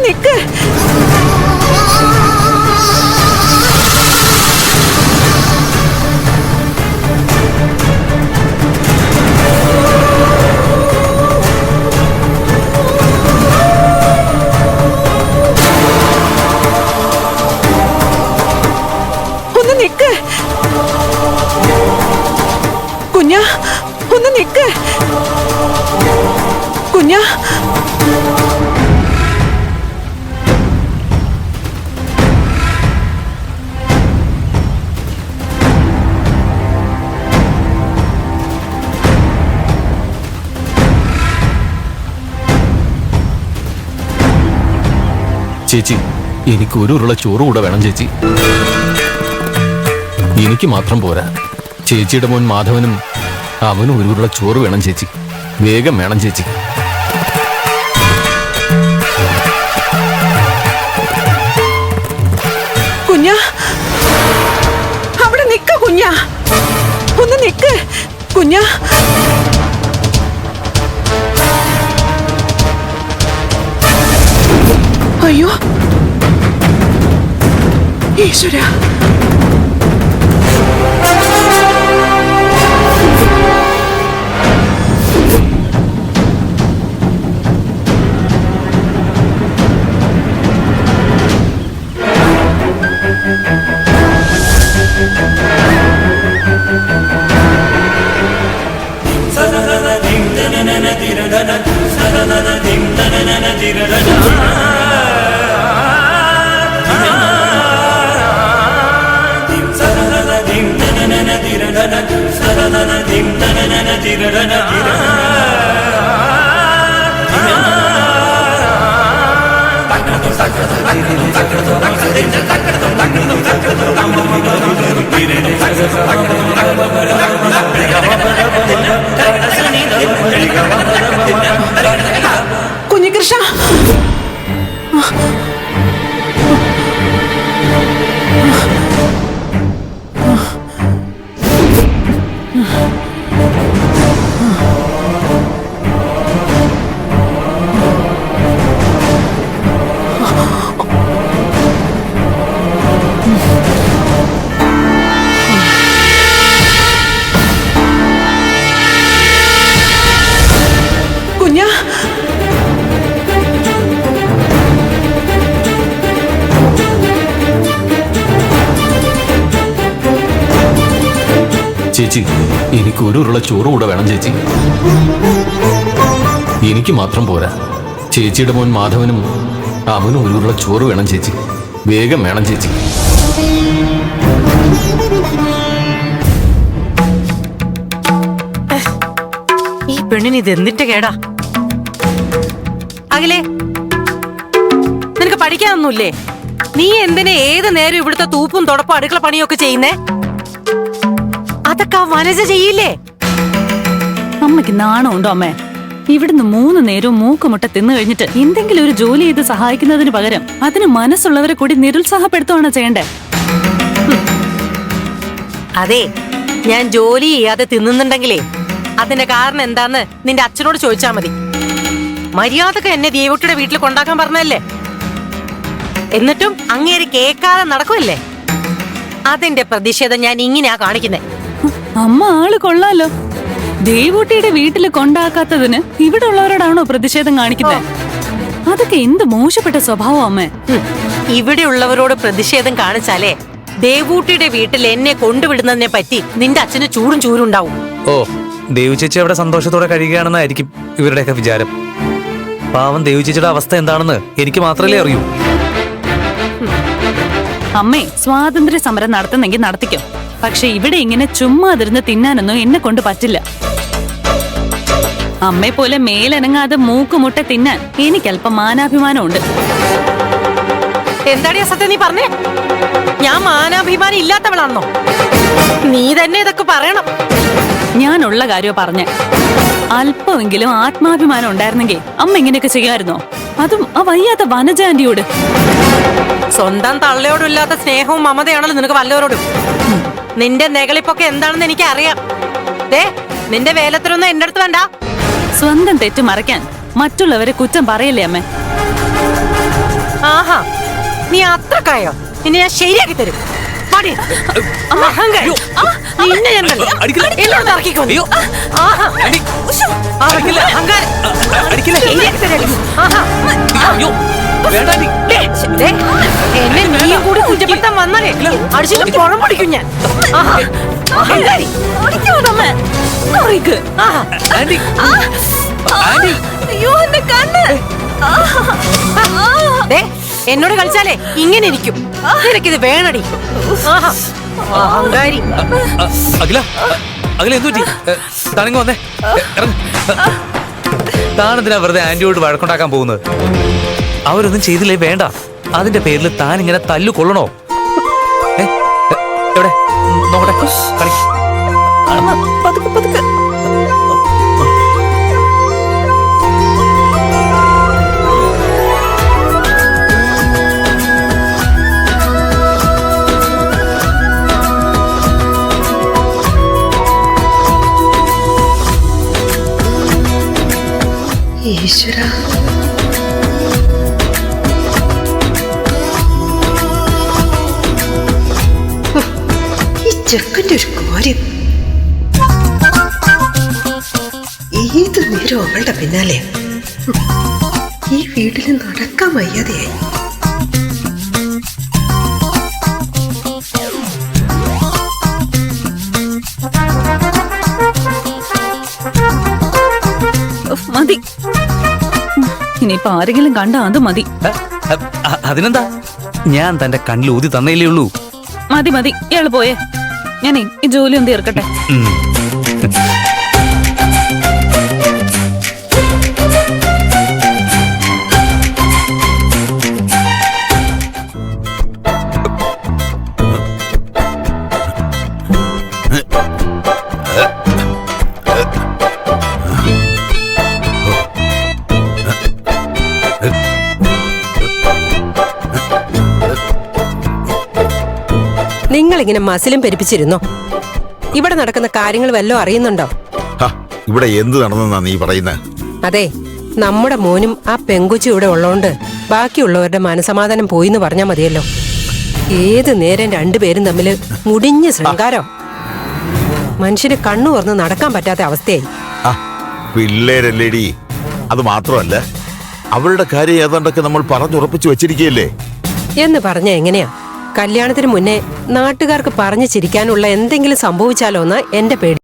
നിക്ക്. ഒന്ന് നിക്ക് കുഞ്ഞാ, ഒന്ന് നിക്ക് കുഞ്ഞാ. ചേച്ചി, എനിക്ക് ഒരു ഉരുള ചോറ് കൂടെ വേണം ചേച്ചി. എനിക്ക് മാത്രം പോരാ, ചേച്ചിയുടെ മോൻ മാധവനും അവനും ഒരു ഉരുള ചോറ് വേണം ചേച്ചി. വേഗം വേണം ചേച്ചി. കുഞ്ഞാ, അവിടെ നിക്ക കുഞ്ഞാ, ഒന്ന് നിക്ക് കുഞ്ഞാ. അയ്യോ ഈശ്വരാ. കുഞ്ഞികൃഷ്ണ, കുഞ്ഞാ. ചേച്ചി, എനിക്ക് ഒരു ഉരുള ചോറ് കൂടെ വേണം ചേച്ചി. എനിക്ക് മാത്രം പോരാ, ചേച്ചിയുടെ മോൻ മാധവനും അവനും ഒരു ഉരുള ചോറ് വേണം ചേച്ചി. വേഗം വേണം ചേച്ചി. ഈ പെണ്ണിന് ഇത് എന്നിട്ട് കേടാ. അഖിലേ, നിനക്ക് പഠിക്കാനൊന്നുമില്ലേ? നീ എന്തിനാ ഏത് നേരം ഇവിടുത്തെ തൂപ്പും തുടപ്പും അടുക്കള പണിയൊക്കെ ചെയ്യുന്നേ? അതൊക്കെ ആ വനജ ചെയ്യില്ലേ? അമ്മയ്ക്ക് നാണമുണ്ടോ അമ്മേ? ഇവിടുന്ന് 3 നേരവും മൂക്കുമുട്ട തിന്നു കഴിഞ്ഞിട്ട് എന്തെങ്കിലും ഒരു ജോലി ചെയ്ത് സഹായിക്കുന്നതിന് പകരം അതിന് മനസ്സുള്ളവരെ കൂടി നിരുത്സാഹപ്പെടുത്തുവാണോ ചെയ്യണ്ടേ? അതെ, ഞാൻ ജോലി ചെയ്യാതെ തിന്നുന്നുണ്ടെങ്കിലേ അതിന്റെ കാരണം എന്താന്ന് നിന്റെ അച്ഛനോട് ചോദിച്ചാ മതി. മര്യാദക്ക് എന്നെ ദേവൂട്ടിയുടെ വീട്ടിൽ കൊണ്ടാക്കാൻ പറഞ്ഞല്ലേ, എന്നിട്ടും അങ്ങേര് കേൾക്കാതെ നടക്കുമല്ലേ? അതിന്റെ പ്രതിഷേധം ഞാൻ ഇങ്ങനെയാ കാണിക്കുന്നേ. അമ്മ ആള് കൊള്ളാലോ. ദേവൂട്ടിയുടെ വീട്ടിൽ കൊണ്ടാക്കാത്തതിന് ഇവിടെ ഉള്ളവരോടാണോ പ്രതിഷേധം കാണിക്കുന്നത്? അതൊക്കെ എന്ത് മോശപ്പെട്ട സ്വഭാവം അമ്മേ. ഇവിടെ ഉള്ളവരോട് പ്രതിഷേധം കാണിച്ചാലേ ദേവൂട്ടിയുടെ വീട്ടിൽ എന്നെ കൊണ്ടുവിടുന്നതിനെ പറ്റി നിന്റെ അച്ഛന് ചൂടും ഉണ്ടാവും. ഓ, ദേവു ചേച്ചി അവിടെ സന്തോഷത്തോടെ കഴിയുകയാണെന്നായിരിക്കും ഇവരുടെയൊക്കെ വിചാരം. പാവം ദേവു ചേച്ചിയുടെ അവസ്ഥ എന്താണെന്ന് എനിക്ക് മാത്രമല്ലേ അറിയൂ. അമ്മേ, സ്വാതന്ത്ര്യ സമരം നടത്തുന്നെങ്കിൽ നടത്തിക്കോ. പക്ഷെ ഇവിടെ ഇങ്ങനെ ചുമ്മാതിരുന്ന് തിന്നാനൊന്നും എന്നെ കൊണ്ട് പറ്റില്ല. അമ്മയെ പോലെ മേലനങ്ങാതെ മൂക്കുമുട്ട തിന്നാൻ എനിക്കല്പം മാനാഭിമാനമുണ്ട്. എന്താടിയാ സത്യം നീ പറഞ്ഞേ? ഞാൻ മാനാഭിമാനം ഇല്ലാത്തവളാണോ? നീ തന്നെ ഇതൊക്കെ പറയണം. ഞാനുള്ള കാര്യോ പറഞ്ഞേ. അല്പമെങ്കിലും ആത്മാഭിമാനം ഉണ്ടായിരുന്നെങ്കിൽ അമ്മ ഇങ്ങനെയൊക്കെ ചെയ്യാമായിരുന്നോ? അതും ആ വയ്യാത്ത വനജ ആന്റിയോട്. സ്വന്തം തള്ളയോടില്ലാത്ത സ്നേഹവും മമതയാണല്ലോ നിനക്ക് വല്ലവരോടും. നിന്റെ നെകളിപ്പൊക്കെ എന്താണെന്ന് എനിക്ക് അറിയാം. നിന്റെ വേലത്തിനൊന്നും എന്റെ അടുത്ത് വേണ്ട. സ്വന്തം തെറ്റ് മറയ്ക്കാൻ മറ്റുള്ളവരെ കുറ്റം പറയല്ലേ അമ്മേ? ആഹാ, നീ അത്രക്കായോ? നിന്നെ ഞാൻ ശരിയാക്കി തരും. പാടി. അഹങ്കാരി. നിന്നെ ഞാൻ കണ്ടു. എന്നോട് തർക്കിക്കുന്നു. ആഹാ. അഹങ്കാരം. ശരിയാക്കി തരാം. ആഹാ. ദേ, എന്നെ നീയും കൂടി കുറ്റപ്പെടുത്താൻ വന്നാലേ അടിച്ചിട്ട് പുറം പൊടിക്കും ഞാൻ. ആഹാ. അഹങ്കാരി. ആഹാ. അയ്യോ എന്റെ കണ്ണ്. ദേ, എന്നോട് കളിച്ചാലേ ഇങ്ങനെ ഇരിക്കും. നിനക്കിത് വേണടി. ആഹാ. അഹങ്കാരി. അഖില അഖില എന്തു പറ്റി? താനിങ്ങ് വന്നേ, ഇറങ്ങ്. താനെന്തിനാ വെറുതെ ആന്റിയോട് വഴക്കുണ്ടാക്കാൻ പോകുന്നത്? അവരൊന്നും ചെയ്തില്ലേ വേണ്ട. അതിന്റെ പേരിൽ താൻ ഇങ്ങനെ തല്ലു കൊള്ളണോ? എവിടെ നോക്കട്ടെ, കളി. പതുക്കെ പതുക്കെ. ഈശ്വരാ, ഈ ചെക്കൻ്റെ ഒരു കാര്യം. ഏത് നേരം അവളുടെ പിന്നാലെ. ഈ വീട്ടിൽ നടക്കാൻ വയ്യാതെയായി. മതി, ഇനിയിപ്പൊ ആരെങ്കിലും കണ്ട അത് മതി. അതിനെന്താ, ഞാൻ തന്റെ കണ്ണിൽ ഊതി തന്നേലേ ഉള്ളൂ. മതി മതി, ഇയാള് പോയേ. ഞാനേ ഈ ജോലി ഒന്ന് തീർക്കട്ടെ. നിങ്ങളിങ്ങനെ മസിലും പെരുപ്പിച്ചിരുന്നോ? ഇവിടെ നടക്കുന്ന കാര്യങ്ങൾ വല്ലതും അറിയുന്നുണ്ടോ? ഇവിടെ എന്ത് നടന്നെന്നാ നീ പറയുന്നത്? അതെ, നമ്മുടെ മോനും ആ പെങ്കുച്ചി ഇവിടെ ഉള്ളോണ്ട് ബാക്കിയുള്ളവരുടെ മനസമാധാനം പോയിന്ന് പറഞ്ഞാൽ മതിയല്ലോ. ഏത് നേരം രണ്ടുപേരും തമ്മില് മുടിഞ്ഞ ശൃംഗാരം. മനുഷ്യന് കണ്ണു തുറന്ന് നടക്കാൻ പറ്റാത്ത അവസ്ഥയായി. പിള്ളേരല്ലേടി. അത് മാത്രമല്ല, അവരുടെ കാര്യം ഏതാണ്ടൊക്കെ നമ്മൾ പറഞ്ഞുറപ്പിച്ചു വെച്ചിരിക്കുകയല്ലേ. എന്ന് പറഞ്ഞ എങ്ങനെയാ? കല്യാണത്തിന് മുന്നേ നാട്ടുകാർക്ക് പറഞ്ഞു ചിരിക്കാനുള്ള എന്തെങ്കിലും സംഭവിച്ചാലോ എന്നാ എന്റെ പേടി.